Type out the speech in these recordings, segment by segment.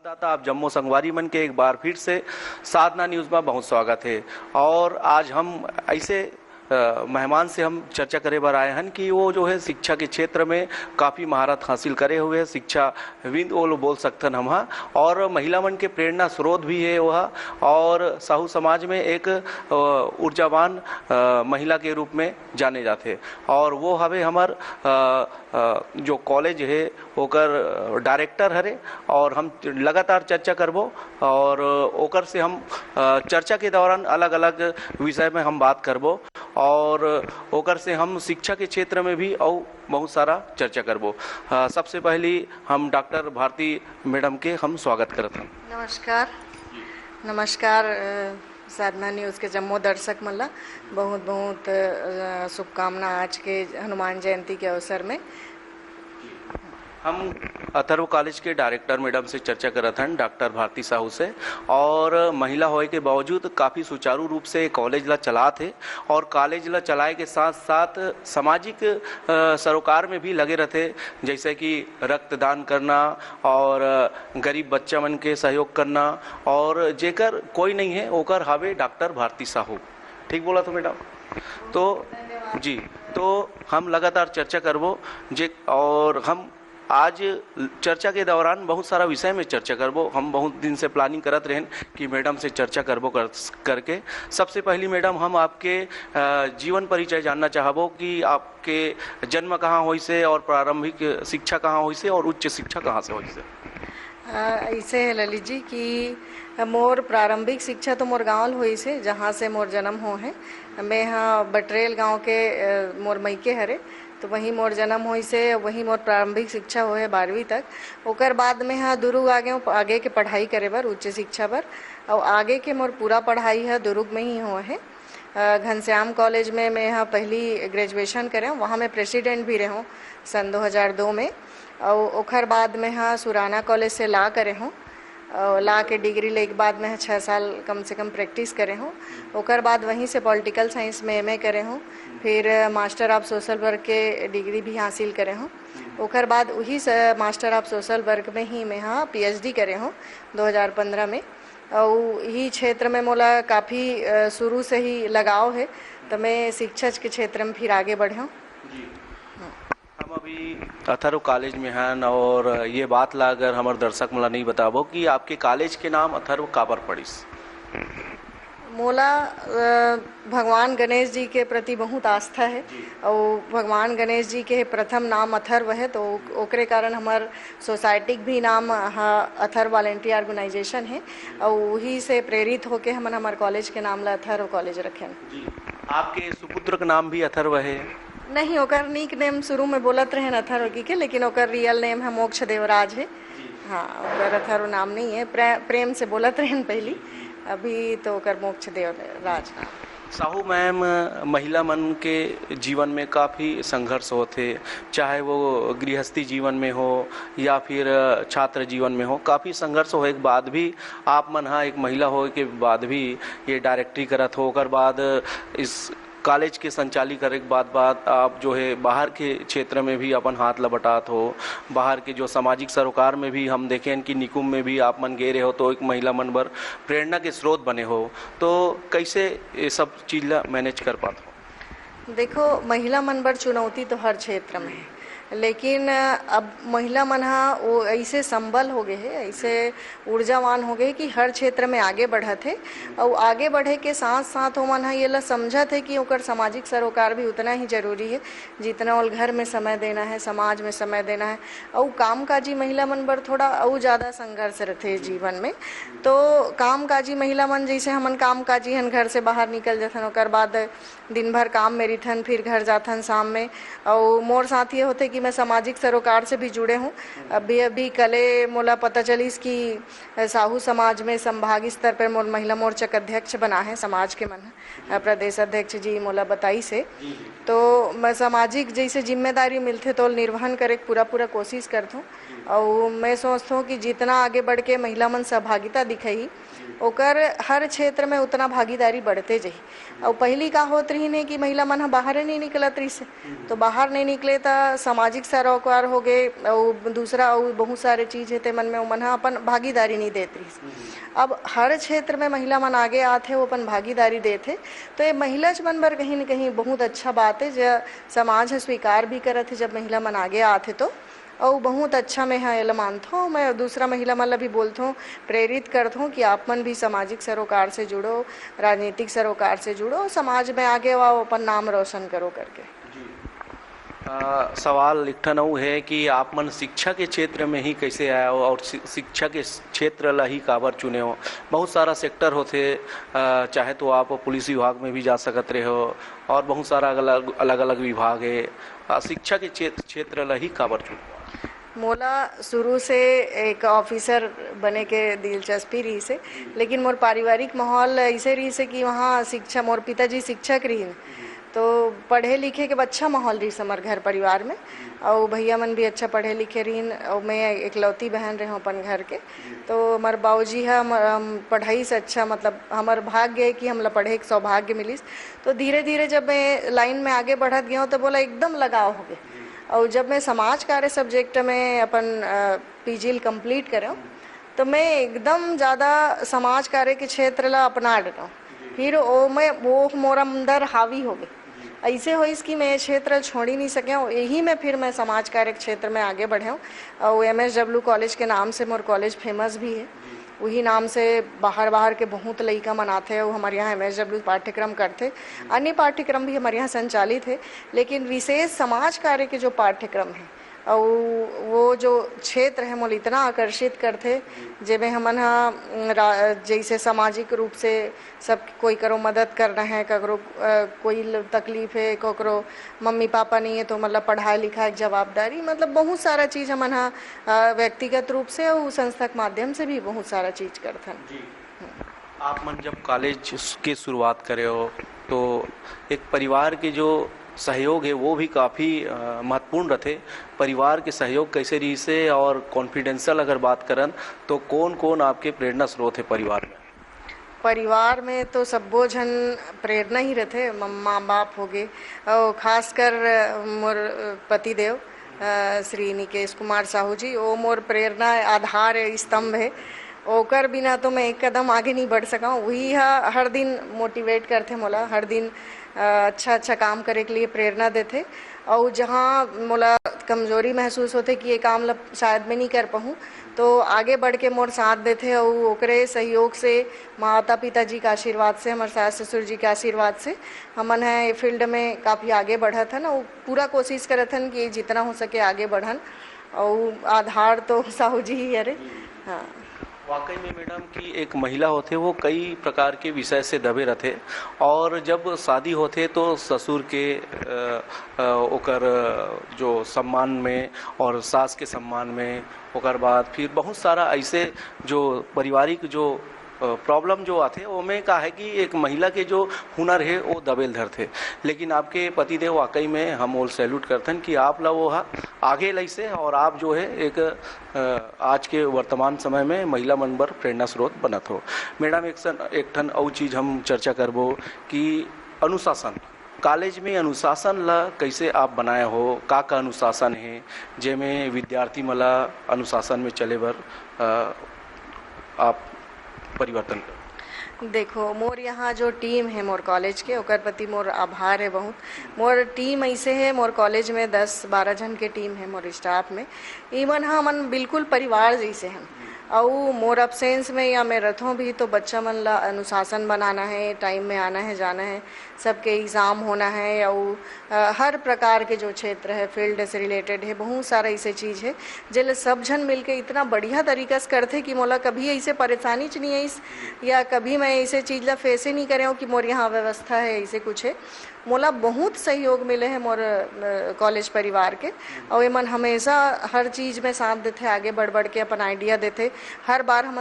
संवाददाता आप जम्मू संगवारी मन के एक बार फिर से साधना न्यूज़ में बहुत स्वागत है। और आज हम ऐसे मेहमान से हम चर्चा करे बार आए हैं कि वो जो है शिक्षा के क्षेत्र में काफ़ी महारत हासिल करे हुए है, शिक्षा विद वो बोल सकते हैं हम। और महिला मन के प्रेरणा स्रोत भी है वह, और साहू समाज में एक ऊर्जावान महिला के रूप में जाने जाते। और वो हवे हमार जो कॉलेज है ओकर डायरेक्टर हरे, और हम लगातार चर्चा करबो। और ओकर से हम चर्चा के दौरान अलग अलग विषय में हम बात करबो, और ओकर से हम शिक्षा के क्षेत्र में भी और बहुत सारा चर्चा करबो। सबसे पहली हम डॉक्टर भारती मैडम के हम स्वागत करते हैं। नमस्कार। नमस्कार साधना न्यूज़ के जम्मू दर्शक मल्ला बहुत बहुत शुभकामना आज के हनुमान जयंती के अवसर में। हम अथर्व कॉलेज के डायरेक्टर मैडम से चर्चा करत हन, डॉक्टर भारती साहू से। और महिला होए के बावजूद काफ़ी सुचारू रूप से कॉलेज ला चलात है, और कॉलेज ला चलाए के साथ साथ सामाजिक सरोकार में भी लगे रहते, जैसे कि रक्तदान करना और गरीब बच्चा मन के सहयोग करना। और जेकर कोई नहीं है ओकर हावे डॉक्टर भारती साहू। ठीक बोला तो मैडम? तो जी, तो हम लगातार चर्चा करबो जे, और हम आज चर्चा के दौरान बहुत सारा विषय में चर्चा करबो। हम बहुत दिन से प्लानिंग करत रहें कि मैडम से चर्चा करबो करके। सबसे पहली मैडम, हम आपके जीवन परिचय जानना चाहबो कि आपके जन्म कहाँ हुई से, और प्रारंभिक शिक्षा कहाँ हुई से, और उच्च शिक्षा कहाँ से हुई से? ऐसे है ललित जी कि मोर प्रारंभिक शिक्षा तो मोर गाँव हुई से, जहाँ से मोर जन्म हो है। मैं यहाँ बटरेल गांव के मोर मईके हरे, तो वहीं मोर जन्म हुई से वहीं मोर प्रारंभिक शिक्षा हो है 12वीं तक। ओकर बाद में हाँ दुर्ग आगे के पढ़ाई करे बर उच्च शिक्षा बर, और आगे के मोर पूरा पढ़ाई है दुर्ग में ही हो है। घनश्याम कॉलेज में मैं यहाँ पहली ग्रेजुएशन करे हूँ, वहाँ मैं प्रेसिडेंट भी रहा हूँ सन 2002 में। और ओकर बाद में हाँ सुराना कॉलेज से ला करे हूँ, ला के डिग्री ले के बाद में 6 साल कम से कम प्रैक्टिस करे हूँ। ओकर बाद वहीं से पॉलिटिकल साइंस में एमए करे हूँ, फिर मास्टर ऑफ सोशल वर्क के डिग्री भी हासिल करे हूँ। ओकर बाद वही मास्टर ऑफ सोशल वर्क में ही मैं हाँ पीएचडी करे हूँ 2015 में। और यही क्षेत्र में मोला काफ़ी शुरू से ही लगाव है, तो मैं शिक्षा के क्षेत्र में फिर आगे बढ़े हूँ। हम अभी अथर्व कॉलेज में हैं, और ये बात ला अगर हमारे दर्शक मला नहीं बताबो कि आपके कॉलेज के नाम अथर्व काबर पड़िस? मोला भगवान गणेश जी के प्रति बहुत आस्था है, और भगवान गणेश जी के प्रथम नाम अथर्व है, तो ओकरे कारण हमार सोसाइटी भी नाम अथर्व वॉलेंटियर ऑर्गेनाइजेशन है, और वही से प्रेरित होके हमन हमार कॉलेज के नाम ला अथर्व कॉलेज रखे। आपके सुपुत्र का नाम भी अथर्व है? नहीं, ओकर निक नेम शुरू में बोलत रहे अथर्व की के, लेकिन ओकर रियल नेम है मोक्ष देवराज है। हाँ, ओकर अथर्व नाम नहीं है, प्रेम से बोलत रहे पहली, अभी तो ओकर मोक्ष देवराज। साहू मैम, महिला मन के जीवन में काफ़ी संघर्ष होते, चाहे वो गृहस्थी जीवन में हो या फिर छात्र जीवन में हो। काफ़ी संघर्ष होने के बाद भी आप मन हाँ एक महिला हो के बाद भी ये डायरेक्टरी करत हो, ओकर बाद इस कॉलेज के संचाली करे के बाद आप जो है बाहर के क्षेत्र में भी अपन हाथ लबटात हो। बाहर के जो सामाजिक सरोकार में भी हम देखें कि निकुंभ में भी आप मन गए रहे हो, तो एक महिला मन पर प्रेरणा के स्रोत बने हो। तो कैसे ये सब चीज़ ला मैनेज कर पाते हो? देखो, महिला मन पर चुनौती तो हर क्षेत्र में है, लेकिन अब महिला मन वो ऐसे संबल हो गए है, ऐसे ऊर्जावान हो गए कि हर क्षेत्र में आगे बढ़त है। और आगे बढ़े के साथ साथ वो मन ये ला समझत है कि ओकर सामाजिक सरोकार भी उतना ही जरूरी है जितना वो घर में समय देना है, समाज में समय देना है। और कामकाजी महिला मन पर थोड़ा और ज़्यादा संघर्ष रहते जीवन में। तो कामकाजी महिला मन जैसे हमन कामकाजी हन, घर से बाहर निकल जाथन, ओकर बाद दिन भर काम में रिथन, फिर घर जाथन शाम में। और मोर साथ ये होते कि मैं सामाजिक सरोकार से भी जुड़े हूँ। अभी कले मोला पता चलिस कि साहू समाज में संभागीय स्तर पर मोर महिला मोर्चा का अध्यक्ष बना है समाज के मन प्रदेश अध्यक्ष जी मोला बताई से। तो मैं सामाजिक जैसे जिम्मेदारी मिलते तो निर्वहन करे पूरा कोशिश करता हूँ। और मैं सोचता हूँ कि जितना आगे बढ़ के महिला मन सहभागिता दिखाई ओकर हर क्षेत्र में उतना भागीदारी बढ़ते जाही। और पहली का होत रही ने कि महिला मन बाहर नहीं निकलत रही से, तो बाहर नहीं निकले तो सामाजिक सरोकार हो गए और दूसरा और बहुत सारे चीज़ है ते मन में मन अपन भागीदारी नहीं देत रही। अब हर क्षेत्र में महिला मन आगे आते वो अपन भागीदारी देते, तो ये महिला मन बर कहीं न कहीं बहुत अच्छा बात है जो समाज है स्वीकार भी करत है जब महिला मन आगे आते तो। और बहुत अच्छा मैं हाँ एला मानता हूँ। मैं दूसरा महिला मन भी बोलता हूँ, प्रेरित करता हूँ कि आप मन भी सामाजिक सरोकार से जुड़ो, राजनीतिक सरोकार से जुड़ो, समाज में आगे आओ, अपन नाम रोशन करो करके। सवाल एक ठन अउ है कि आप मन शिक्षा के क्षेत्र में ही कैसे आए हो और शिक्षा के क्षेत्र ला ही काबर चुने हो? बहुत सारा सेक्टर होते, चाहे तो आप पुलिस विभाग में भी जा सकत रहे हो और बहुत सारा अलग अलग विभाग है। शिक्षा के क्षेत्र ला ही काबर चुने? मोला शुरू से एक ऑफिसर बने के दिलचस्पी रही से, लेकिन मोर पारिवारिक माहौल ऐसे रही से कि वहाँ शिक्षा, मोर पिताजी शिक्षक रही तो पढ़े लिखे के अच्छा माहौल रही हमारे घर परिवार में, और भैया मन भी अच्छा पढ़े लिखे रही और मैं इकलौती बहन रही हूँ अपन घर के। तो हमारे बाबूजी है पढ़ाई से अच्छा, मतलब हमारे भाग्य है कि हमला पढ़े के सौभाग्य मिली। तो धीरे धीरे जब मैं लाइन में आगे बढ़त गया हूँ तो बोला एकदम लगाव हो गया। और जब मैं समाज कार्य सब्जेक्ट में अपन पीजीएल कंप्लीट करूँ तो मैं एकदम ज़्यादा समाज कार्य के क्षेत्र ला अपना रहा हूँ। फिर वो मोरा अंदर हावी हो गए, ऐसे हो इसकी मैं क्षेत्र छोड़ ही नहीं सके हूँ। यही में फिर मैं समाज कार्य क्षेत्र में आगे बढ़े हूँ। और MSW कॉलेज के नाम से मोर कॉलेज फेमस भी है, वही नाम से बाहर के बहुत लड़का मनाते हैं। वो हमारे यहाँ MSW पाठ्यक्रम करते, अन्य पाठ्यक्रम भी हमारे यहाँ संचालित है, लेकिन विशेष समाज कार्य के जो पाठ्यक्रम है और वो जो क्षेत्र है मोल इतना आकर्षित करते, जेमें हमन जैसे सामाजिक रूप से सब कोई करो मदद करना है, ककरो कोई तकलीफ है, ककरो मम्मी पापा नहीं है तो मतलब पढ़ाई लिखाई की जवाबदारी, मतलब बहुत सारा चीज़ हमन व्यक्तिगत रूप से और संस्था के माध्यम से भी बहुत सारा चीज़ करते हैं। आप मन जब कॉलेज के शुरुआत करे हो तो एक परिवार के जो सहयोग है वो भी काफ़ी महत्वपूर्ण रहते। परिवार के सहयोग कैसे रही से और कॉन्फिडेंशियल अगर बात करन तो कौन कौन आपके प्रेरणा स्रोत है परिवार में? परिवार में तो सबो जन प्रेरणा ही रहते, माँ बाप हो गए और खासकर मोर पतिदेव श्री निकेश कुमार साहू जी, वो मोर प्रेरणा आधार है, स्तंभ है। ओकर बिना तो मैं एक कदम आगे नहीं बढ़ सका हूँ। वही हर दिन मोटिवेट करते मोला, हर दिन अच्छा काम करे के लिए प्रेरणा देते। और जहाँ मोला कमजोरी महसूस होते कि ये काम शायद मैं नहीं कर पाऊँ तो आगे बढ़ के मोर साथ देते। और ओकरे सहयोग से, माता पिताजी का आशीर्वाद से, हमारे सास ससुर जी के आशीर्वाद से हमन है फील्ड में काफ़ी आगे बढ़त हन और पूरा कोशिश करत हन कि जितना हो सके आगे बढ़न। और आधार तो साहू जी ही अरे। हाँ, वाकई में मैडम कि एक महिला होते वो कई प्रकार के विषय से दबे रहते और जब शादी होते तो ससुर के ओकर जो सम्मान में और सास के सम्मान में, ओकर बाद फिर बहुत सारा ऐसे जो पारिवारिक जो प्रॉब्लम जो आते वो में का है कि एक महिला के जो हुनर है वो दबेल धरते। लेकिन आपके पतिदेव वाकई में हम वो सैल्यूट करते हैं कि आप ला वो आगे लैसे और आप जो है एक आज के वर्तमान समय में महिला मन बर प्रेरणा स्रोत बनत हो। मैडम एक ठन और चीज़ हम चर्चा करबो कि अनुशासन, कॉलेज में अनुशासन ला कैसे आप बनाए हो, का अनुशासन है जेमें विद्यार्थी मला अनुशासन में चले बर आप परिवर्तन कर? देखो मोर यहाँ जो टीम है मोर कॉलेज के, ओकर प्रति मोर आभार है बहुत। मोर टीम ऐसे है, मोर कॉलेज में 10-12 जन के टीम है मोर स्टाफ में। इवन हमन बिल्कुल परिवार जैसे हैं। और मोर अब्सेंस में या मैं रथों भी तो बच्चा मन ला अनुशासन बनाना है, टाइम में आना है जाना है, सबके एग्ज़ाम होना है। और हर प्रकार के जो क्षेत्र है फील्ड से रिलेटेड है, बहुत सारा ऐसे चीज़ है जिल सब जन मिलके इतना बढ़िया तरीका से करते कि मोला कभी ऐसे परेशानी च नहीं है या कभी मैं ऐसे चीज़ ला फेस ही नहीं करे हूँ कि मोर यहाँ व्यवस्था है ऐसे कुछ है। मोला बहुत सहयोग मिले हैं मोर कॉलेज परिवार के और एमन हमेशा हर चीज़ में साथ देते, आगे बढ़ के अपन आइडिया देते हर बार हम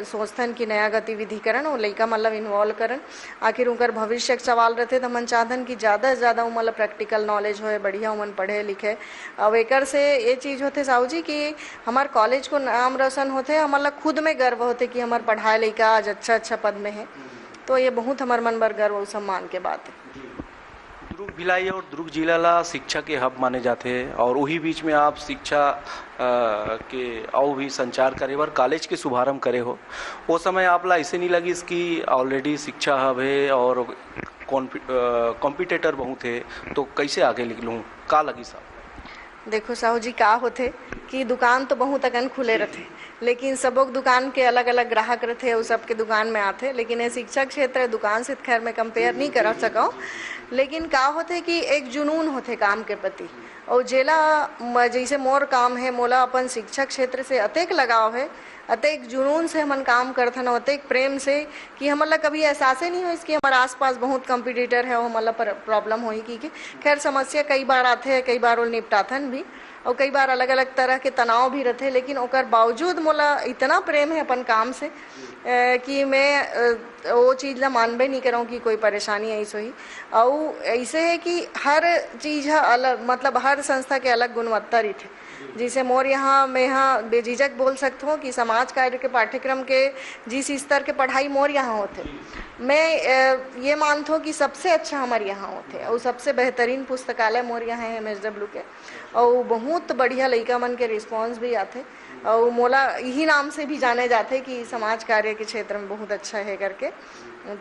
सोचथन कि नया गतिविधि करन और लइका मतलब इन्वॉल्व करन। आखिर उनकर भविष्य के सवाल रहते तो हम चाहतन कि ज़्यादा से ज़्यादा मतलब प्रैक्टिकल नॉलेज होए, बढ़िया उमन पढ़े लिखे। अब एकर से ये चीज़ होते साहू जी कि हमार कॉलेज को नाम रोशन होते, हमारा खुद में गर्व होते कि हमार पढ़ाए लइका आज अच्छा अच्छा पद में है। तो ये बहुत हमार मन बर गर्व और सम्मान के बात है। दुर्ग भिलाई और दुर्ग जिला ला शिक्षा के हब माने जाते हैं और वही बीच में आप शिक्षा के और भी संचार करे बर कॉलेज के शुभारंभ करे हो। वो समय आप ला ऐसे नहीं लगी कि ऑलरेडी शिक्षा हब है और कॉम्पिटिटर बहुत है, तो कैसे आगे निकलूँ, का लगी साहब? देखो साहू जी का होते कि दुकान तो बहुत अगन खुले रहते, लेकिन सबों दुकान के अलग अलग ग्राहक रहते, वो सबके दुकान में आते। लेकिन ये शिक्षा क्षेत्र दुकान से खैर मैं कंपेयर नहीं कर सका, लेकिन का होते कि एक जुनून होते काम के प्रति। और जेला जैसे मोर काम है, मोला अपन शिक्षा क्षेत्र से अतेक लगाव है, अतेक जुनून से हमन काम करथन, अतेक प्रेम से कि हमला कभी एहसास नहीं हो इसकी हमारे आसपास बहुत कंपटीटर है और हमला प्रॉब्लम हो कि खैर समस्या कई बार आते हैं, कई बार वो निपटाथन भी और कई बार अलग अलग तरह के तनाव भी रहते। लेकिन ओकर बावजूद मोला इतना प्रेम है अपन काम से कि मैं वो चीज़ ला मानबे नहीं करूँ कि कोई परेशानी ऐसे ही। और ऐसे है कि हर चीज़ अलग, मतलब हर संस्था के अलग गुणवत्ता रही थे। जिसे मोर मैं यहाँ बेझिझक बोल सकता हूँ कि समाज कार्य के पाठ्यक्रम के जिस स्तर के पढ़ाई मोर यहाँ होते, मैं ये मानता हूँ कि सबसे अच्छा हमारे यहाँ होते और सबसे बेहतरीन पुस्तकालय मोर यहाँ है MSW के। और बहुत बढ़िया लइका मन के रिस्पॉन्स भी आते और मोला यही नाम से भी जाने जाते कि समाज कार्य के क्षेत्र में बहुत अच्छा है करके।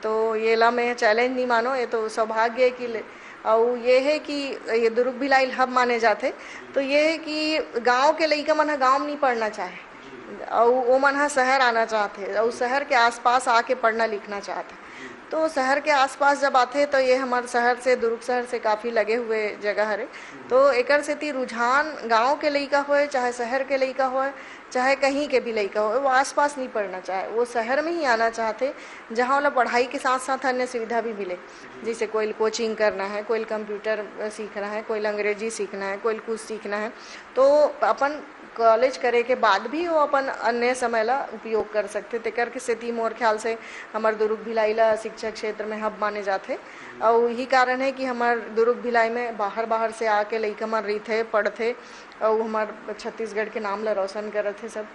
तो ये ला मैं चैलेंज नहीं मानो, ये तो सौभाग्य है कि और ये है कि ये दुर्ग भिलाई हब माने जाते। तो ये है कि गांव के लइका मन गांव में नहीं पढ़ना चाहे और वो मन शहर आना चाहते और शहर के आसपास आके पढ़ना लिखना चाहते। तो शहर के आसपास जब आते तो ये हमारे शहर से, दुर्ग शहर से काफ़ी लगे हुए जगह है। तो एकर से ती रुझान गांव के लइका होए चाहे शहर के लइका होए चाहे कहीं के भी लइका होए, वो आसपास नहीं पढ़ना चाहे, वो शहर में ही आना चाहते जहाँ वाला पढ़ाई के साथ साथ अन्य सुविधा भी मिले। जैसे कोई कोचिंग करना है, कोई कंप्यूटर सीखना है, कोई अंग्रेजी सीखना है, कोई कुछ सीखना है, तो अपन कॉलेज करे के बाद भी वो अपन अन्य समय ला उपयोग कर सकते। तेकर के सेती मोर ख्याल से हमार दुर्ग भिलाई ला शिक्षा क्षेत्र में हब माने जाते। और यही कारण है कि हमार दुर्ग भिलाई में बाहर से आके लइका मन रहीथे, पढ़ते और हमार छत्तीसगढ़ के नाम ला रोशन करत है सब।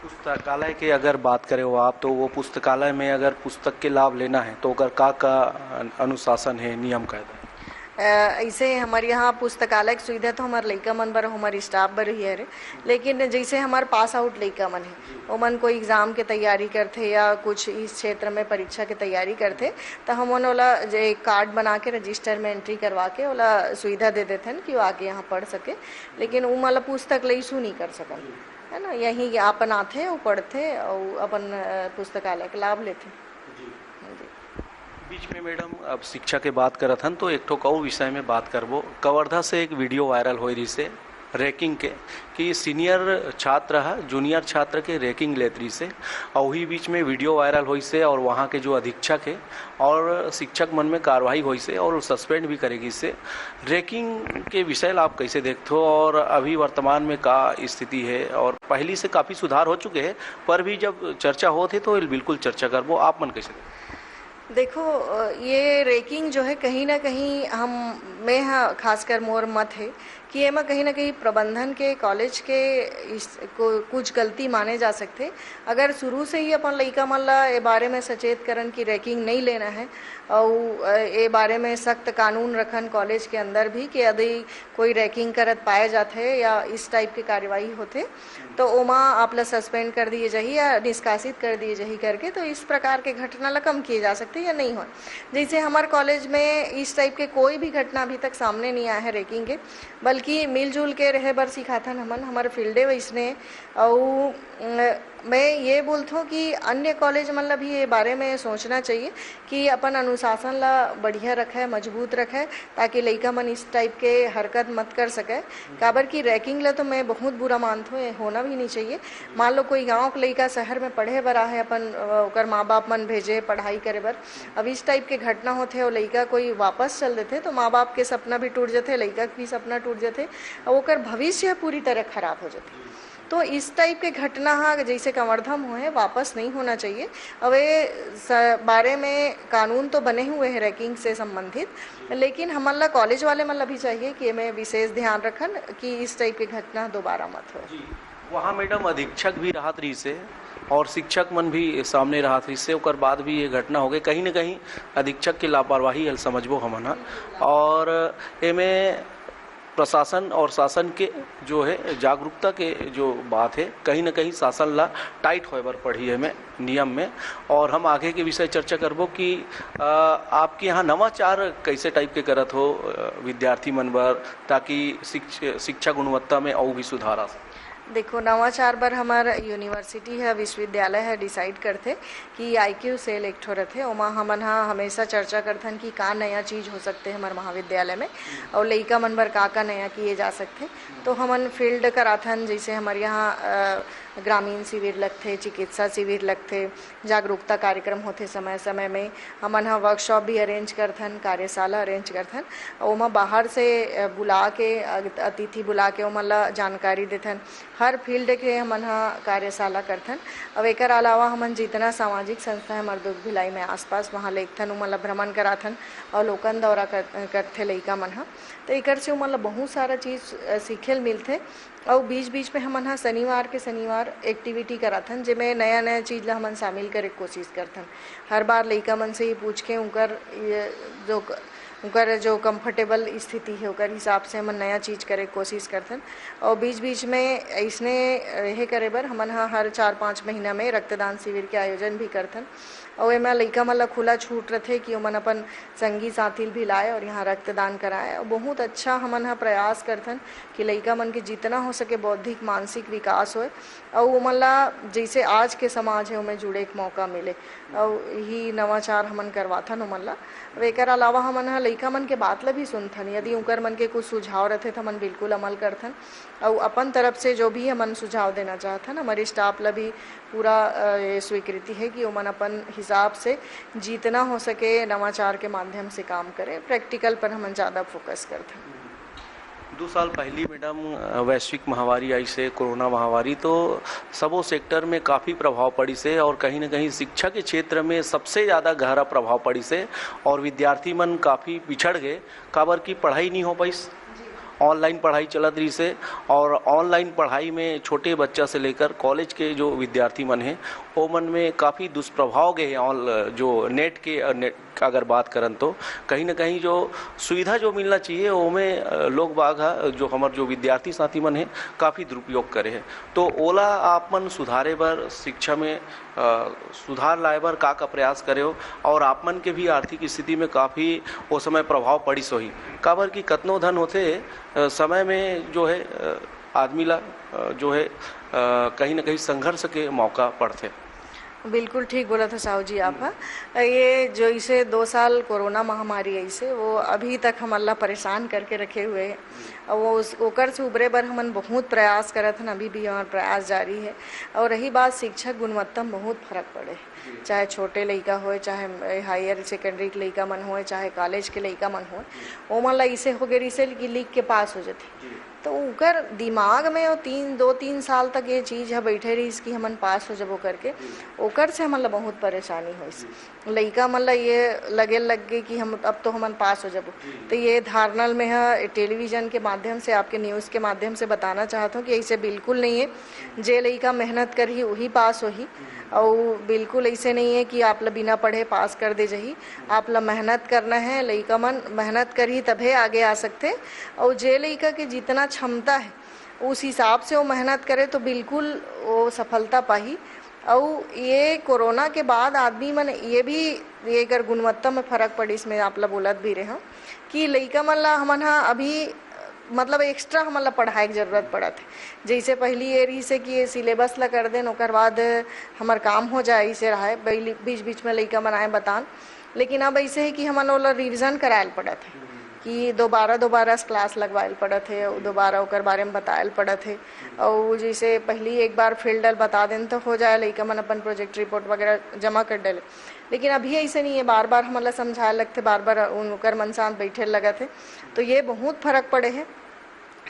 पुस्तकालय के अगर बात करें हो आप, तो वो पुस्तकालय में अगर पुस्तक के लाभ लेना है तो अगर का अनुशासन है, नियम कायदा? ऐसे हमारे यहाँ पुस्तकालय की सुविधा तो हमारे लइका मन बर, हमारे स्टाफ बर ही है। लेकिन जैसे हमारे पास आउट लइका मन है, वो मन कोई एग्ज़ाम के तैयारी करते या कुछ इस क्षेत्र में परीक्षा की तैयारी करते, तो हम ओला एक कार्ड बना के रजिस्टर में एंट्री करवा के ओला सुविधा दे देते हैं कि वो आगे यहाँ पढ़ सके। लेकिन वो मतलब पुस्तक लईसू नहीं कर सकन, है ना, यहीं अपन आते वो पढ़ते और अपन पुस्तकालय का लाभ लेते। बीच में मैडम अब शिक्षा के बात करत हन तो एक ठो कौ विषय में बात करबो। कवर्धा से एक वीडियो वायरल हो रही से रैंकिंग के कि सीनियर छात्र है जूनियर छात्र के रैंकिंग लेत रही से, और वही बीच में वीडियो वायरल हुई से और वहाँ के जो अधीक्षक है और शिक्षक मन में कार्रवाई हुई से और सस्पेंड भी करेगी इससे। रैंकिंग के विषय आप कैसे देखते हो और अभी वर्तमान में का स्थिति है? और पहली से काफ़ी सुधार हो चुके हैं, पर भी जब चर्चा होती तो बिल्कुल चर्चा करबो, आप मन कैसे देखो? ये रैंकिंग जो है कहीं ना कहीं मैं हाँ खासकर मोर मत है कि ये में कहीं ना कहीं प्रबंधन के कॉलेज के कुछ गलती माने जा सकते। अगर शुरू से ही अपन लइका मन ला ए बारे में सचेत करन कि रैंकिंग नहीं लेना है और ए बारे में सख्त कानून रखन कॉलेज के अंदर भी कि यदि कोई रैंकिंग करत पाए जाते हैं या इस टाइप के कार्यवाही होते तो ओमा आप ला सस्पेंड कर दिए जाही या निष्कासित कर दिए जाही करके, तो इस प्रकार के घटना ला कम किए जा सकते या नहीं हो। जैसे हमारे कॉलेज में इस टाइप के कोई भी घटना अभी तक सामने नहीं आया है रैंकिंग के, बल्कि मिलजुल के रहे बर सिखाथन हमन, हमारे फील्डे वैसने। और मैं ये बोलता हूँ कि अन्य कॉलेज मतलब भी ये बारे में सोचना चाहिए कि अपन अनुशासन ला बढ़िया रखे, मजबूत रखे, ताकि लइका मन इस टाइप के हरकत मत कर सके। काबर की रैंकिंग ला तो मैं बहुत बुरा मानता हूँ, होना भी नहीं चाहिए। मान लो कोई गाँव के लइका शहर में पढ़े बर आहे, अपन ओकर माँ बाप मन भेजे पढ़ाई करे बर, अब इस टाइप के घटना होते और लइका कोई वापस चल देते तो माँ बाप के सपना भी टूट जाते, लइका के भी सपना टूट जाते और ओकर भविष्य पूरी तरह खराब हो जाते। तो इस टाइप के घटना जैसे कंवरधम हुए वापस नहीं होना चाहिए। अब ये बारे में कानून तो बने हुए हैं रैंकिंग से संबंधित, लेकिन हमारा कॉलेज वाले मतलब भी चाहिए कि मैं विशेष ध्यान रखन कि इस टाइप की घटना दोबारा मत हो। वहाँ मैडम अधीक्षक भी राहत रही से और शिक्षक मन भी सामने राहत रही से, ओकर बाद भी ये घटना हो गई। कहीं न कहीं अधीक्षक की लापरवाही हल समझबो हमन। और एमे प्रशासन और शासन के जो है जागरूकता के जो बात है, कहीं न कहीं शासन ला टाइट होए बर पड़ी है में नियम में। और हम आगे के विषय चर्चा करबो कि आपके यहाँ नवाचार कैसे टाइप के करत हो विद्यार्थी मन बर, ताकि शिक्षा गुणवत्ता में और भी सुधार आ सके। देखो, नवाचार बर हमारा यूनिवर्सिटी है, विश्वविद्यालय है, डिसाइड करते कि IQ सेल एक ठो रथे। ओमा हमन हमेशा चर्चा करथन कि का नया चीज़ हो सकते हमारे महाविद्यालय में और लइका मन बर का नया किए जा सकते। तो हमन फील्ड कराथन, जैसे हमारे यहाँ ग्रामीण शिविर लगते, चिकित्सा शिविर लगते, जागरूकता कार्यक्रम होते समय समय में। हमन वर्कशॉप भी अरेंज करथन, कार्यशाला अरेंज करथन। ओमा बाहर से बुला के अतिथि बुला के ओमन ला जानकारी देथन। हर फील्ड के हमन कार्यशाला करथन। अब एक अलावा हमन जितना सामाजिक संस्था है हमारे दुर्ग भिलाई में आसपास वहाँ लेथन, उमन ला भ्रमण कराथन और लोकन दौरा करथे लइका मन। तो एक से उमन ला बहुत सारा चीज़ सीखे मिलते। और बीच बीच में हमन शनिवार के शनिवार एक्टिविटी कराथन, जिसमें नया नया चीज़ ला हमन शामिल करे कोशिश करथन। हर बार लइका मन से ही पूछ के उनकर जो कंफर्टेबल स्थिति है उनकर हिसाब से हमन नया चीज़ करे कोशिश करथन। और बीच बीच में इसने यह करे बर हमन हर 4-5 महीना में रक्तदान शिविर के आयोजन भी करथन। और एमा लइका मन ला खुला छूट रथे कि ओमन अपन संगी साथी भी लाए और यहाँ रक्तदान कराए। और बहुत अच्छा हमन प्रयास करथन कि लइका मन के जितना हो सके बौद्धिक मानसिक विकास होए और ओमन ला जैसे आज के समाज है उनमें जुड़े एक मौका मिले। और यही नवाचार हमन करवाथन ओमन ला। एक अलावा हमन लइका मन के बात ला भी सुनथन, यदि उनकर मन के कुछ सुझाव रहते तो हमन बिल्कुल अमल करथन। और अपन तरफ से जो भी हमन सुझाव देना चाहथन, हमारे स्टाफ ला भी पूरा स्वीकृति है कि ओमन अपन हिसाब से जितना हो सके नवाचार के माध्यम से काम करें। प्रैक्टिकल पर हमन ज़्यादा फोकस करते हैं। 2 साल पहली मैडम वैश्विक महामारी आई से, कोरोना महामारी, तो सबो सेक्टर में काफ़ी प्रभाव पड़ी से और कहीं न कहीं शिक्षा के क्षेत्र में सबसे ज़्यादा गहरा प्रभाव पड़ी से। और विद्यार्थी मन काफ़ी पिछड़ गए, काबर की पढ़ाई नहीं हो पाई, ऑनलाइन पढ़ाई चलत रही से। और ऑनलाइन पढ़ाई में छोटे बच्चा से लेकर कॉलेज के जो विद्यार्थी मन हैं वो मन में काफ़ी दुष्प्रभाव गए हैं। जो नेट का अगर बात करन तो कहीं ना कहीं जो सुविधा जो मिलना चाहिए वो में लोग बाग जो हमारे जो विद्यार्थी साथी मन हैं काफ़ी दुरुपयोग करे हैं। तो ओला आप मन सुधारे बर, शिक्षा में सुधार लाए बर का प्रयास करे हो। और आप मन के भी आर्थिक स्थिति में काफ़ी वो समय प्रभाव पड़ी सोही, काबर की कतनो धन होते समय में जो है आदमी ला जो है कहीं ना कहीं संघर्ष के मौका पड़ते। बिल्कुल ठीक बोला था साहू जी आप। ये जो इसे 2 साल कोरोना महामारी ऐसे वो अभी तक हमला परेशान करके रखे हुए हैं। और वो ओकर से उबरे बर हमन बहुत प्रयास करत हन, अभी भी हमारा प्रयास जारी है। और रही बात शिक्षा गुणवत्ता में बहुत फर्क पड़े, चाहे छोटे लइका हो, चाहे हायर सेकेंडरी के लइका मन हो, चाहे कॉलेज के लइका मन हो, वो मन ला इसे हो गए इसे कि लिख के पास हो जाते। तो उनकर दिमाग में वो 2-3 साल तक ये चीज़ है बैठे रही कि हमन पास हो जबो करके, ओकर से हमन ला बहुत परेशानी हो। लइका मन ला ये लग गई कि हम अब तो हमन पास हो जबो। तो ये धारणल में है, टेलीविज़न के माध्यम से, आपके न्यूज़ के माध्यम से बताना चाहता हूँ कि ऐसे बिल्कुल नहीं है। जे लइका मेहनत कर ही वही पास हो ही, और बिल्कुल ऐसे नहीं है कि आप ला बिना पढ़े पास कर दे जही। आप ला मेहनत करना है, लइका मन मेहनत कर ही तभी आगे आ सकते। और जे लइका के जितना क्षमता है उस हिसाब से वो मेहनत करे तो बिल्कुल वो सफलता पाही। और ये कोरोना के बाद आदमी मन ये भी ये अगर गुणवत्ता में फ़र्क पड़ी, इसमें आप ला बोलत भी रहे हो कि लइका मन ला हमन अभी मतलब एक्स्ट्रा हमन ला पढ़ाई की जरूरत पड़त है। जैसे पहली ये रही से कि ये सिलेबस ला कर देन, ओकर बाद हमार काम हो जाए, इसे रहा बीच बीच में लइका मन आए बतान। लेकिन अब ऐसे है कि हमन ओला रिविज़न करायल पड़त है कि दोबारा क्लास लगवायल पड़त है, दोबारा ओकर बारे में बतायल पड़त है। और जैसे पहली एक बार फील्ड बता दें तो हो जाए, लइका मन अपन प्रोजेक्ट रिपोर्ट वगैरह जमा कर डाले। लेकिन अभी ऐसे नहीं है, बार बार हमला समझाए लगते, बार बार उनकर मन शांत बैठे लगा थे। तो ये बहुत फर्क पड़े है।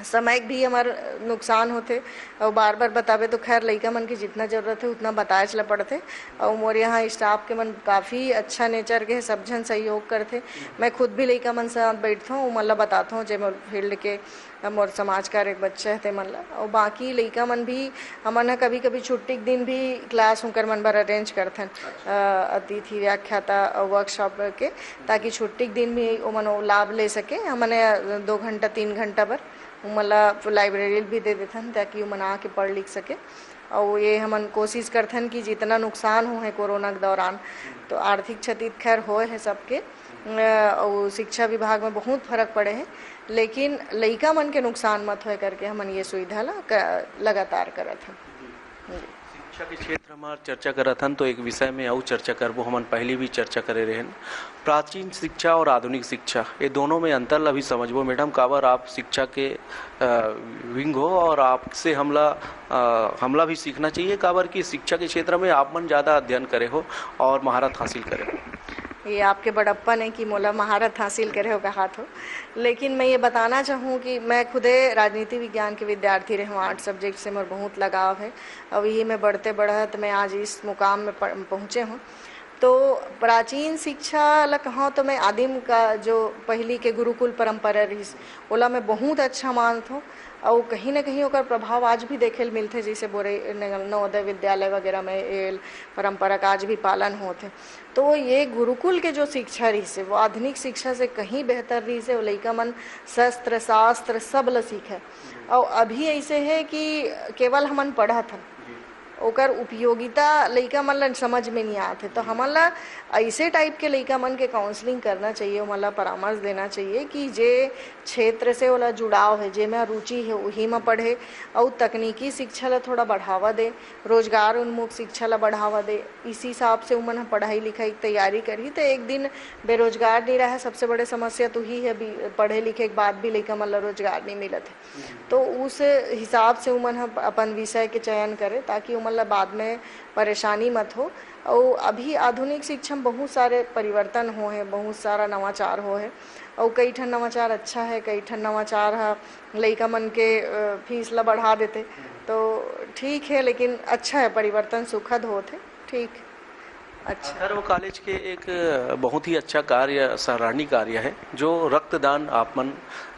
समय भी हमार नुकसान होते और बार बार बतावे तो खैर लइका मन की जितना जरूरत है उतना बताए चला पड़ते। और मोर यहाँ स्टाफ के मन काफ़ी अच्छा नेचर के सब जन सहयोग करते। मैं खुद भी लइका मन साथ बैठता हूँ, मतलब बताता हूँ जे मोर फील्ड के मोर समाज का एक बच्चा है ते मन ला। और बाकी लइका मन भी हमन कभी कभी छुट्टी के दिन भी क्लास उनकर मन बर अरेंज करथन अतिथि व्याख्याता वर्कशॉप के, ताकि छुट्टी के दिन भी ओमन लाभ ले सके। हमने 2 घंटा 3 घंटा पर मतलब लाइब्रेरी भी दे देथन ताकि वो मना के पढ़ लिख सके। और ये हमन कोशिश करथन कि जितना नुकसान हो है कोरोना के दौरान, तो आर्थिक क्षति खैर होए है सबके और शिक्षा विभाग में बहुत फर्क पड़े है, लेकिन लइका मन के नुकसान मत होए करके हमन ये सुविधा ला लगातार करत हन। शिक्षा के क्षेत्र हमार चर्चा करत हन तो एक विषय में और चर्चा करबो। हमन पहले भी चर्चा करे रहन प्राचीन शिक्षा और आधुनिक शिक्षा, ये दोनों में अंतर ला भी समझबो। मैडम काबर आप शिक्षा के विंग हो और आपसे हमला भी सीखना चाहिए, काबर की शिक्षा के क्षेत्र में आप मन ज़्यादा अध्ययन करे हो और महारत हासिल करे हो। ये आपके बड़प्पन है कि मोला महारत हासिल करे हो कहा हो, लेकिन मैं ये बताना चाहूँ कि मैं खुदे राजनीति विज्ञान के विद्यार्थी रही हूँ। 8 सब्जेक्ट से मेरे बहुत लगाव है और यही मैं बढ़ते बढ़त मैं आज इस मुकाम में पहुँचे हूँ। तो प्राचीन शिक्षा ला कहाँ तो मैं आदिम का जो पहली के गुरुकुल परंपरा रही ओला मैं बहुत अच्छा मानत हूँ और कहीं ना कहीं ओकर प्रभाव आज भी देखे मिलते, जैसे बोरे नवोदय विद्यालय वगैरह में ये परंपरा का आज भी पालन होते। तो ये गुरुकुल के जो शिक्षा रही से वो आधुनिक शिक्षा से कहीं बेहतर रही से। लइका मन शस्त्र शास्त्र सब ल सीखे और अभी ऐसे है कि केवल हमन पढ़त हन, ओकर उपयोगिता लइका मन ला समझ में नहीं आते। तो हमन ला ऐसे टाइप के लइका मन के काउंसलिंग करना चाहिए, ओमन ला परामर्श देना चाहिए कि जे क्षेत्र से ओला जुड़ाव है, जे में रुचि है वही में पढ़े और तकनीकी शिक्षा ला थोड़ा बढ़ावा दे, रोजगार उन्मुख शिक्षा ला बढ़ावा दे। इसी हिसाब से उमन पढ़ाई लिखाई की तैयारी करी तो एक दिन बेरोजगार नहीं रहा। सबसे बड़े समस्या तो ही है पढ़े लिखे के बाद भी लइका मन ला रोजगार नहीं मिलत है। तो उस हिसाब से उमन अपन विषय के चयन करे ताकि उमन ला बाद में परेशानी मत हो। और अभी आधुनिक शिक्षा में बहुत सारे परिवर्तन हो है, बहुत सारा नवाचार हो है और कई ठन नवाचार अच्छा है, कई ठन नवाचार है लइका मन के फीस ला बढ़ा देते। तो ठीक है, लेकिन अच्छा है, परिवर्तन सुखद होते। ठीक अच्छा। अथर्व कॉलेज के एक बहुत ही अच्छा कार्य सराहनीय कार्य है जो रक्तदान आप मन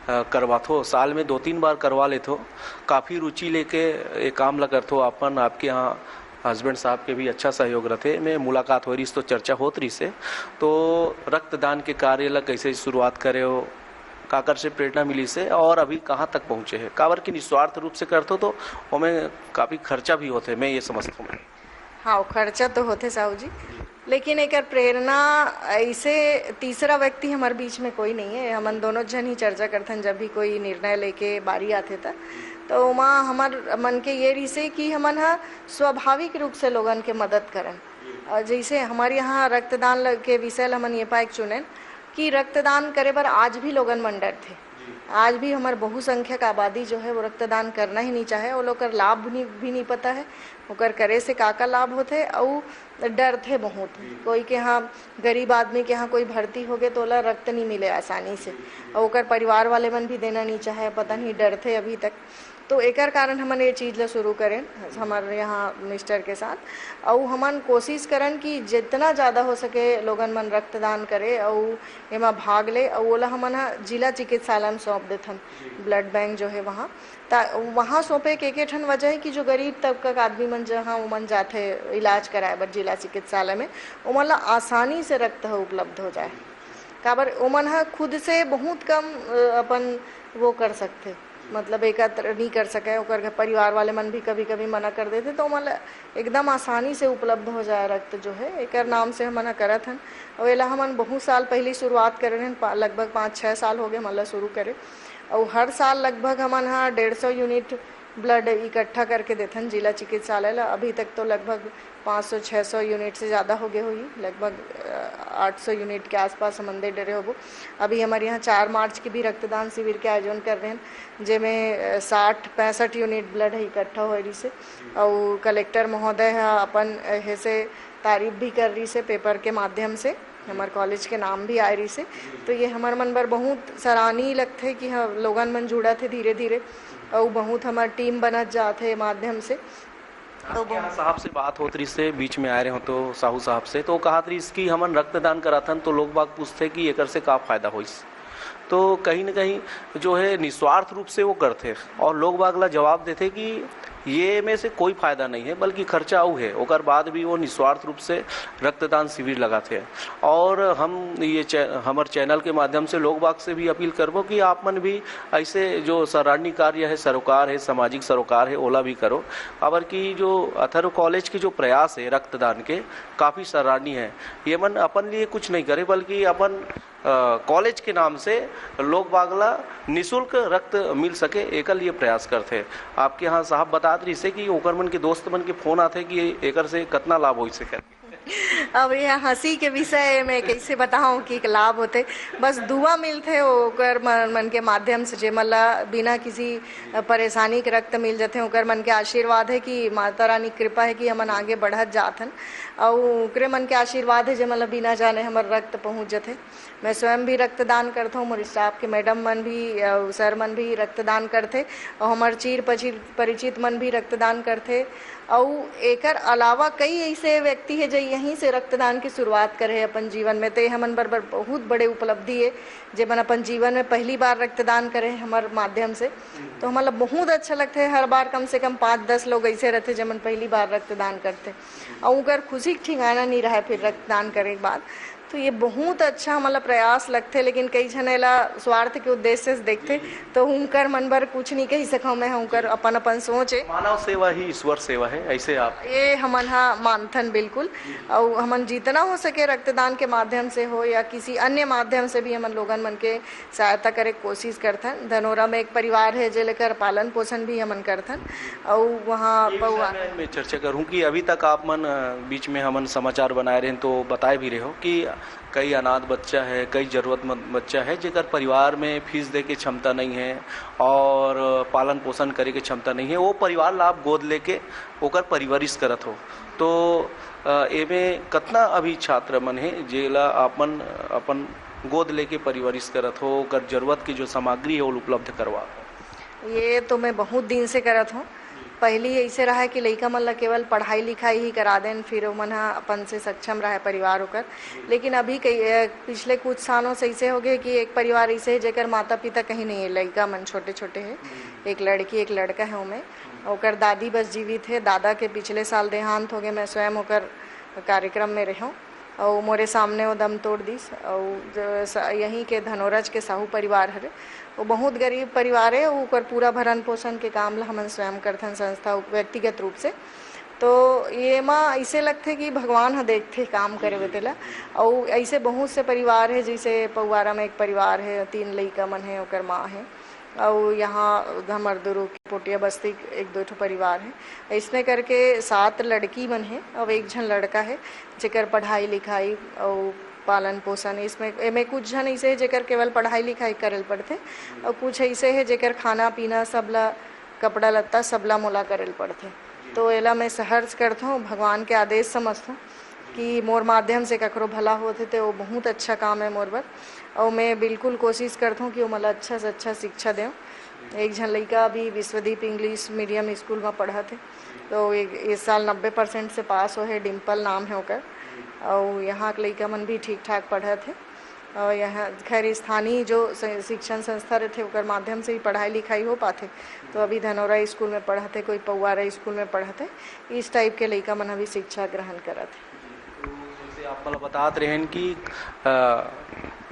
करवाते हो, साल में 2-3 बार करवा लेते हो, काफ़ी रुचि लेके ये काम ला करते हो। आपन आपके यहाँ हस्बैंड साहब के भी अच्छा सहयोग रहते में मुलाकात हो रही तो चर्चा होत रही से। तो रक्तदान के कार्य ला कैसे शुरुआत करे हो, काकर से प्रेरणा मिली से और अभी कहाँ तक पहुँचे है? काबर की निस्वार्थ रूप से करते हो तो हमें काफ़ी खर्चा भी होते, मैं ये समझता हूँ। हाँ, खर्चा तो होते साहू जी, लेकिन एक प्रेरणा ऐसे तीसरा व्यक्ति हमारे बीच में कोई नहीं है। हमन दोनों जन ही चर्चा करते जब भी कोई निर्णय लेके बारी आते था। तो वहाँ हमार मन के ये रही से कि हमन स्वाभाविक रूप से लोगन के मदद करन। जैसे हमारे यहाँ रक्तदान के विषय हमन ये पाए चुने कि रक्तदान करे पर आज भी लोगन मन डर थे। आज भी हमारे बहुसंख्यक आबादी जो है वो रक्तदान करना ही नहीं चाहे। वो लोग लाभ भी नहीं पता है ओकर करे से का लाभ होते और डर थे बहुत। कोई के यहाँ गरीब आदमी के यहाँ कोई भर्ती हो गए तो ओला रक्त नहीं मिले आसानी से और ओकर परिवार वाले मन भी देना नहीं चाहे, पता नहीं डर थे अभी तक। तो एकर कारण हमन ये चीज़ ला शुरू करें हमारे यहाँ मिस्टर के साथ और हमन कोशिश करन कि जितना ज़्यादा हो सके लोगन मन रक्तदान करे और एमा भाग ले। और ओला हमन जिला चिकित्सालय में सौंप देथन, ब्लड बैंक जो है वहाँ सौंपे के एक ठन वजह है कि जो गरीब तबका का आदमी मन जहाँ उमन जाते इलाज कराए बर जिला चिकित्सालय में, उमन ला आसानी से रक्त उपलब्ध हो जाए। काबर उमन खुद से बहुत कम अपन वो कर सकते, मतलब एकत्र नहीं कर सके। ओकर परिवार वाले मन भी कभी कभी मना कर देते, तो मतलब एकदम आसानी से उपलब्ध हो जाए रक्त जो है। एक नाम से हम मना करत हन और एला हमन बहुत साल पहले शुरुआत करे हन, लगभग 5-6 साल हो गए मतलब शुरू करे। और हर साल लगभग हमन 150 यूनिट ब्लड इकट्ठा करके देथन जिला चिकित्सालय ला। अभी तक तो लगभग 500-600 यूनिट से ज़्यादा हो गए हुई, लगभग 800 यूनिट के आसपास हम अंदर डरे हो। अभी हमारे यहाँ 4 मार्च की भी रक्तदान शिविर के आयोजन कर रहे हैं जिसमें 60-65 यूनिट ब्लड है इकट्ठा हो रही से। और कलेक्टर महोदय अपन ऐसे तारीफ भी कर रही से पेपर के माध्यम से हमारे कॉलेज के नाम भी आए रही से। तो ये हमारे मन पर बहुत सराहनीय लगते कि हाँ लोगन मन जुड़ा थे धीरे धीरे और बहुत हमारी टीम बनत जाते माध्यम से। तो साहब से बात होत रही से बीच में आए रहे हो तो साहू साहब से तो कहा रही इसकी हमन रक्तदान कराथन तो लोग बाग पूछते कि एकर से का फायदा होइस। तो कहीं न कहीं जो है निस्वार्थ रूप से वो करते और लोग बागला जवाब देते कि ये में से कोई फायदा नहीं है बल्कि खर्चा आऊ है। ओकर बाद भी वो निस्वार्थ रूप से रक्तदान शिविर लगाते हैं। और हम ये हमारे चैनल के माध्यम से लोग बाग से भी अपील करबो कि आप मन भी ऐसे जो सराहनीय कार्य है सरोकार है सामाजिक सरोकार है ओला भी करो। अबर की जो अथर्व कॉलेज की जो प्रयास है रक्तदान के काफ़ी सराहनीय है। ये मन अपन लिए कुछ नहीं करे बल्कि अपन कॉलेज के नाम से लोग बागला निःशुल्क रक्त मिल सके एक लिए प्रयास करते। आपके यहाँ साहब बता रही से कि ओकर मन के दोस्त मन के फोन आते कि एकर से कितना लाभ हो सके। अब ये हंसी के विषय में कैसे बताऊं कि लाभ होते बस दुआ मिलते ओकर मन के माध्यम से जे मला बिना किसी परेशानी के रक्त मिल जाते ओकर मन के आशीर्वाद है कि माता रानी कृपा है कि हमन आगे बढ़त जाथन और ओकरे मन के आशीर्वाद है जे मतलब बिना जाने हमार रक्त पहुंच जाते। मैं स्वयं भी रक्तदान करता हूँ, मोर स्टाफ के मैडम मन भी सर मन भी रक्तदान करते और हमारे चीर परिचित मन भी रक्तदान करते। और एकर अलावा कई ऐसे व्यक्ति है जो यहीं से रक्तदान की शुरुआत करे अपन जीवन में। तो हमन बर बहुत बड़े उपलब्धि है जे मन अपन जीवन में पहली बार रक्तदान करे हमारे माध्यम से। तो हमारा बहुत अच्छा लगता है हर बार कम से कम 5-10 लोग ऐसे रहते जब मन पहली बार रक्तदान करते और अगर खुशी ठिकाना नहीं रहा फिर रक्तदान करे के बाद। तो ये बहुत अच्छा मतलब प्रयास लगते लेकिन कई जनेला स्वार्थ के उद्देश्य से देखते तो उनकर मन भर कुछ नहीं कही सका मैं उनकर अपन अपन सोच है। मानव सेवा ही ईश्वर सेवा है ऐसे आप ये हमन हाँ मानथन बिल्कुल। और हमन जितना हो सके रक्तदान के माध्यम से हो या किसी अन्य माध्यम से भी हमन लोगन मन के सहायता करे कोशिश करथन। धनोरा में एक परिवार है जे लेकर पालन पोषण भी हमन करथन और वहाँ मैं चर्चा करूँ कि अभी तक आप मन बीच में हमन समाचार बनाए रहे तो बताए भी रहे हो कि कई अनाथ बच्चा है कई ज़रूरतमंद बच्चा है जेकर परिवार में फीस दे के क्षमता नहीं है और पालन पोषण करे के क्षमता नहीं है। वो परिवार ला आप गोद लेके ओकर परिवरिश करत हो। तो एमे कितना अभी छात्र मन है जेला आपन अपन गोद लेके परिवरिश करत हो ओकर जरूरत की जो सामग्री है वो उपलब्ध करवा। ये तो मैं बहुत दिन से करत हूँ। पहले ऐसे रहा है कि लड़का मन ला केवल पढ़ाई लिखाई ही करा दें फिर मन अपन से सक्षम रहा है परिवार होकर। लेकिन अभी पिछले कुछ सालों से ऐसे हो गए कि एक परिवार ऐसे है जेकर माता पिता कहीं नहीं है, लड़का मन छोटे छोटे है, एक लड़की एक लड़का है उनमें। ओकर दादी बस जीवित है, दादा के पिछले साल देहांत हो गए। मैं स्वयं होकर कार्यक्रम में रहूँ और मोरे सामने वो दम तोड़ दीस। और यहीं के धनोरज के साहू परिवार है वो बहुत गरीब परिवार है ऊपर पूरा भरण पोषण के काम ला हमन स्वयं करथन संस्था व्यक्तिगत रूप से। तो ये माँ ऐसे लगते कि भगवान देखते काम करे बेतेला। और ऐसे बहुत से परिवार है जैसे पौवारा में एक परिवार है 3 लड़का मन है ओकर माँ है और यहाँ धमरदुरु की पोटिया बस्ती 1-2 परिवार है। इसमें करके 7 लड़की मन है और 1 जन लड़का है जेकर पढ़ाई लिखाई और पालन पोषण इसमें कुछ जन ऐसे है जेकर केवल पढ़ाई लिखाई करल पड़ते और कुछ ऐसे है जेकर खाना पीना सबला कपड़ा लत्ता सबला मोला करल पड़ते। तो एला मैं सहर्ष करता हूँ भगवान के आदेश समझता हूँ कि मोर माध्यम से ककरो भला होते तो वो बहुत अच्छा काम है मोर बर। और मैं बिल्कुल कोशिश करता हूँ कि वो मला अच्छा से अच्छा शिक्षा दें। एक जन लड़का अभी विश्वदीप इंग्लिश मीडियम स्कूल में पढ़ा थे तो इस साल 90% से पास हो है, डिम्पल नाम है ओकर। और यहाँ के लड़का मन भी ठीक ठाक पढ़ा थे और यहाँ खैर स्थानीय जो शिक्षण संस्था रहते ओकर माध्यम से ही पढ़ाई लिखाई हो पाते। तो अभी धनौरा स्कूल में पढ़ाते, कोई पौवारा स्कूल में पढ़ाते, इस टाइप के लड़का मन अभी शिक्षा ग्रहण कराते। जैसे आप मला बतात रहे हैं कि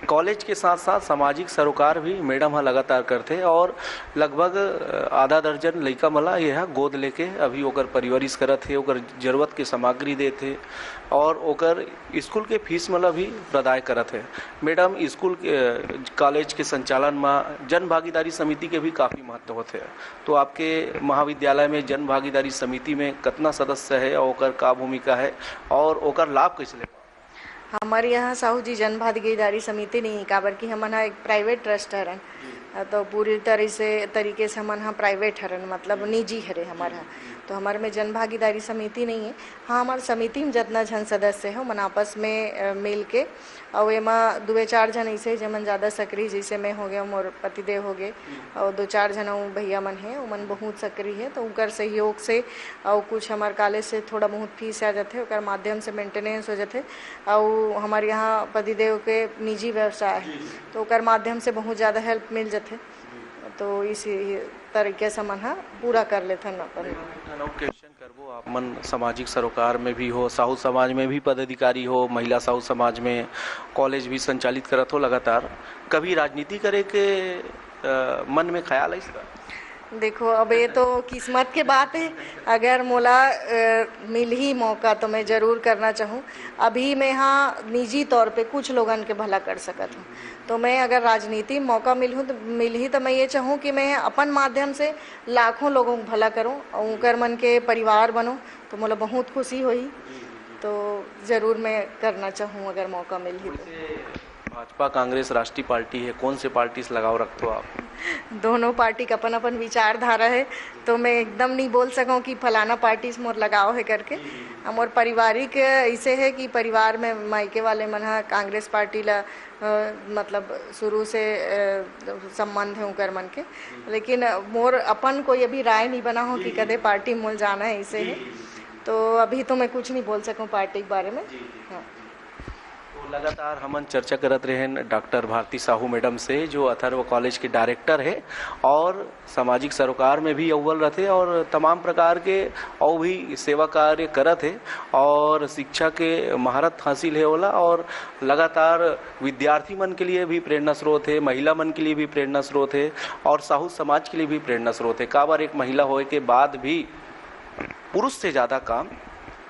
कॉलेज के साथ साथ सामाजिक सरोकार भी मैडम हाँ लगातार करते और लगभग आधा दर्जन लड़का मला यह गोद लेके अभी ओकर परिवरिश करत है, ओकर जरूरत के सामग्री देते और ओकर स्कूल के फीस मला भी प्रदाय करत है। मैडम स्कूल कॉलेज के संचालन में जन भागीदारी समिति के भी काफ़ी महत्व होते हैं। तो आपके महाविद्यालय में जन भागीदारी समिति में कितना सदस्य है और ओकर का भूमिका है और ओकर लाभ कैसे ले? हमारे यहाँ साहू जी जन भागीदारी समिति नहीं काबर कि हमन एक प्राइवेट ट्रस्ट है तो पूरी तरीके से हमन हाँ प्राइवेट हरन, मतलब निजी हरे हमारा। तो हमारे में जन भागीदारी समिति नहीं है। हाँ, हमारे समिति में जितना जन सदस्य है मन आपस में मिल के और एमा 2-4 जन ऐसे जमन ज़्यादा सक्रिय, जैसे मैं हो गया, मोर पतिदेव हो गए और 2-4 जन भैया मन है, मन बहुत सक्रिय है। तो उनकर सहयोग से और कुछ हमारे कॉलेज से थोड़ा बहुत फीस आ जाते, उनकर माध्यम से मेंटेनेंस हो जाते। और हमारे यहाँ पतिदेव के निजी व्यवसाय है तो उनकर माध्यम से बहुत ज़्यादा हेल्प मिल जाते। तो इसी तरीके से मन हाँ पूरा कर लेते हैं अपन। क्वेश्चन करबो, आप मन सामाजिक सरोकार में भी हो, साहू समाज में भी पदाधिकारी हो, महिला साहू समाज में कॉलेज भी संचालित करत हो लगातार, कभी राजनीति करे के मन में ख्याल है इसका? देखो, अब ये तो किस्मत के बात है। अगर मोला मिल ही मौका तो मैं ज़रूर करना चाहूँ। अभी मैं हाँ निजी तौर पे कुछ लोगन के भला कर सकत हूँ, तो मैं अगर राजनीति में मौका मिल ही तो मैं ये चाहूँ कि मैं अपन माध्यम से लाखों लोगों को भला करूँ और उनकर मन के परिवार बनूँ, तो मोला बहुत खुशी हुई। तो ज़रूर मैं करना चाहूँ अगर मौका मिल ही तो। भाजपा कांग्रेस राष्ट्रीय पार्टी है, कौन से पार्टी से लगाव रखते हो आप? दोनों पार्टी का अपन अपन विचारधारा है, तो मैं एकदम नहीं बोल सकूं कि फलाना पार्टी से मोर लगाव है करके। मोर पारिवारिक ऐसे है कि परिवार में मायके वाले मन कांग्रेस पार्टी ला मतलब शुरू से संबंध है उनकर मन के, लेकिन मोर अपन कोई अभी राय नहीं बना हो कि कदे पार्टी मोल जाना है, ऐसे है। तो अभी तो मैं कुछ नहीं बोल सकूं पार्टी के बारे में। हाँ, लगातार हमन चर्चा करत रहे डॉक्टर भारती साहू मैडम से, जो अथर्व कॉलेज के डायरेक्टर है और सामाजिक सरोकार में भी अव्वल रहते और तमाम प्रकार के और भी सेवा कार्य करत है और शिक्षा के महारत हासिल है होला, और लगातार विद्यार्थी मन के लिए भी प्रेरणा स्रोत है, महिला मन के लिए भी प्रेरणा स्रोत है और साहू समाज के लिए भी प्रेरणा स्रोत है। का बार एक महिला होए के बाद भी पुरुष से ज़्यादा काम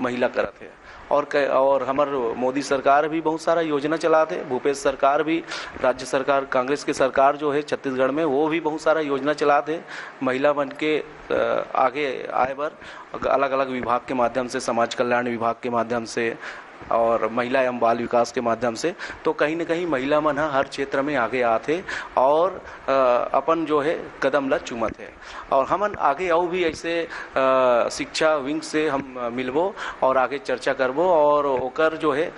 महिला करत है। और हमार मोदी सरकार भी बहुत सारा योजना चलाते, भूपेश सरकार भी, राज्य सरकार कांग्रेस के सरकार जो है छत्तीसगढ़ में, वो भी बहुत सारा योजना चलाते महिला बन के आगे आए बर, अलग अलग विभाग के माध्यम से, समाज कल्याण विभाग के माध्यम से और महिला एवं बाल विकास के माध्यम से। तो कहीं न कहीं महिला मन हर क्षेत्र में आगे आते और अपन जो है कदम ला चुमत है। और हमन आगे और भी ऐसे शिक्षा विंग से हम मिलबो और आगे चर्चा करबो और ओकर जो है